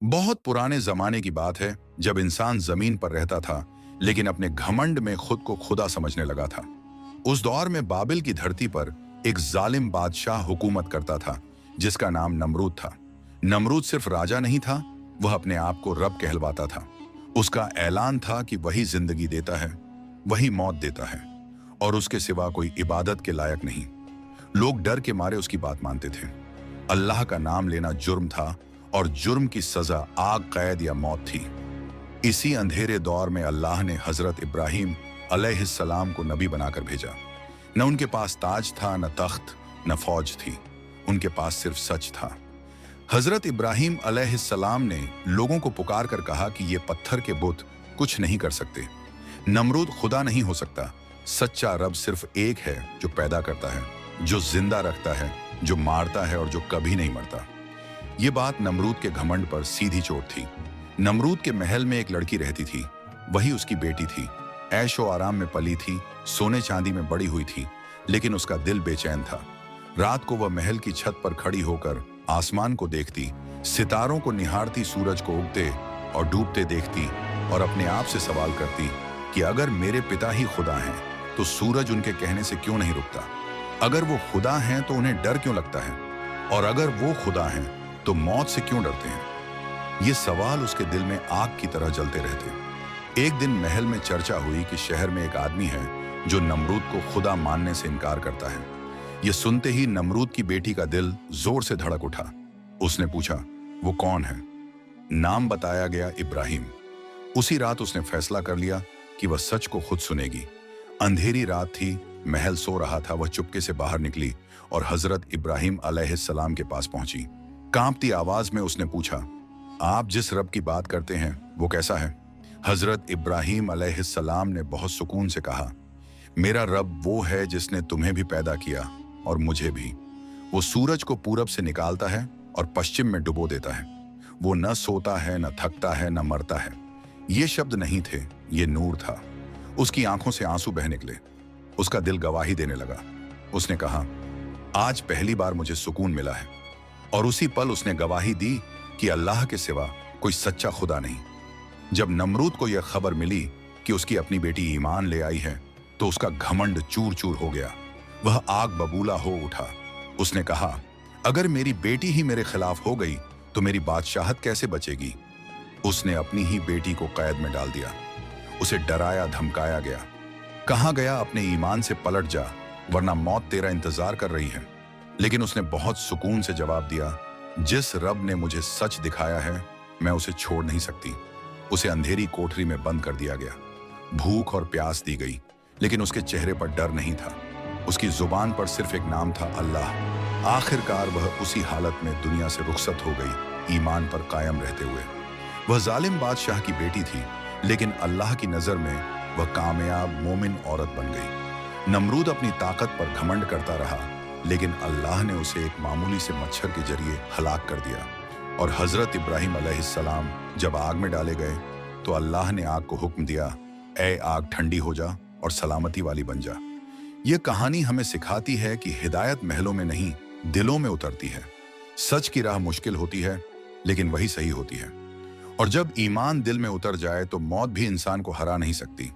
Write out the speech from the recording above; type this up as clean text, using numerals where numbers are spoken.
बहुत पुराने जमाने की बात है जब इंसान जमीन पर रहता था लेकिन अपने घमंड में खुद को खुदा समझने लगा था। उस दौर में बाबिल की धरती पर एक जालिम बादशाह हुकूमत करता था जिसका नाम नमरूद था। नमरूद सिर्फ राजा नहीं था, वह अपने आप को रब कहलवाता था। उसका ऐलान था कि वही जिंदगी देता है, वही मौत देता है और उसके सिवा कोई इबादत के लायक नहीं। लोग डर के मारे उसकी बात मानते थे। अल्लाह का नाम लेना जुर्म था और जुर्म की सजा आग, कैद या मौत थी। इसी अंधेरे दौर में अल्लाह ने हजरत इब्राहिम अलैहिस्सलाम को नबी बनाकर भेजा। न उनके पास ताज था, न तख्त, न फौज थी, उनके पास सिर्फ सच था। हजरत इब्राहिम अलैहिस्सलाम ने लोगों को पुकार कर कहा कि ये पत्थर के बुत कुछ नहीं कर सकते। नमरूद खुदा नहीं हो सकता। सच्चा रब सिर्फ एक है जो पैदा करता है, जो जिंदा रखता है, जो मारता है और जो कभी नहीं मरता। ये बात नमरूद के घमंड पर सीधी चोट थी। नमरूद के महल में एक लड़की रहती थी, वही उसकी बेटी थी। ऐशो आराम में पली थी, सोने चांदी में बड़ी हुई थी, लेकिन उसका दिल बेचैन था। रात को वह महल की छत पर खड़ी होकर आसमान को देखती, सितारों को निहारती, सूरज को उगते और डूबते देखती और अपने आप से सवाल करती कि अगर मेरे पिता ही खुदा हैं तो सूरज उनके कहने से क्यों नहीं रुकता? अगर वो खुदा हैं तो उन्हें डर क्यों लगता है? और अगर वो खुदा हैं तो मौत से क्यों डरते हैं? ये सवाल उसके दिल में आग की तरह जलते रहते। एक दिन महल में चर्चा हुई कि शहर में एक आदमी है जो नमरूद को खुदा मानने से इनकार करता है। ये सुनते ही नमरूद की बेटी का दिल जोर से धड़क उठा। उसने पूछा, वो कौन है? नाम बताया गया, इब्राहिम। उसी रात उसने फैसला कर लिया कि वह सच को खुद सुनेगी। अंधेरी रात थी, महल सो रहा था। वह चुपके से बाहर निकली और हजरत इब्राहिम अलैहिस्सलाम के पास पहुंची। कांपती आवाज में उसने पूछा, आप जिस रब की बात करते हैं वो कैसा है? हजरत इब्राहिम अलैहिस्सलाम ने बहुत सुकून से कहा, मेरा रब वो है जिसने तुम्हें भी पैदा किया और मुझे भी। वो सूरज को पूरब से निकालता है और पश्चिम में डुबो देता है। वो न सोता है, न थकता है, न मरता है। ये शब्द नहीं थे, ये नूर था। उसकी आंखों से आंसू बह निकले। उसका दिल गवाही देने लगा। उसने कहा, आज पहली बार मुझे सुकून मिला है। और उसी पल उसने गवाही दी कि अल्लाह के सिवा कोई सच्चा खुदा नहीं। जब नमरूद को यह खबर मिली कि उसकी अपनी बेटी ईमान ले आई है तो उसका घमंड चूर चूर हो गया। वह आग बबूला हो उठा। उसने कहा, अगर मेरी बेटी ही मेरे खिलाफ हो गई तो मेरी बादशाहत कैसे बचेगी? उसने अपनी ही बेटी को कैद में डाल दिया। उसे डराया धमकाया गया, कहा गया अपने ईमान से पलट जा वरना मौत तेरा इंतजार कर रही है। लेकिन उसने बहुत सुकून से जवाब दिया, जिस रब ने मुझे सच दिखाया है मैं उसे छोड़ नहीं सकती। उसे अंधेरी कोठरी में बंद कर दिया गया। भूख और प्यास दी गई, लेकिन उसके चेहरे पर डर नहीं था। उसकी जुबान पर सिर्फ एक नाम था, अल्लाह। आखिरकार वह उसी हालत में दुनिया से रुखसत हो गई, ईमान पर कायम रहते हुए। वह जालिम बादशाह की बेटी थी, लेकिन अल्लाह की नजर में वह कामयाब मोमिन औरत बन गई। नमरूद अपनी ताकत पर घमंड करता रहा, लेकिन अल्लाह ने उसे एक मामूली से मच्छर के जरिए हलाक कर दिया। और हजरत इब्राहिम अलैहिस्सलाम जब आग में डाले गए तो अल्लाह ने आग को हुक्म दिया, ए आग ठंडी हो जा और सलामती वाली बन जा। यह कहानी हमें सिखाती है कि हिदायत महलों में नहीं, दिलों में उतरती है। सच की राह मुश्किल होती है, लेकिन वही सही होती है। और जब ईमान दिल में उतर जाए तो मौत भी इंसान को हरा नहीं सकती।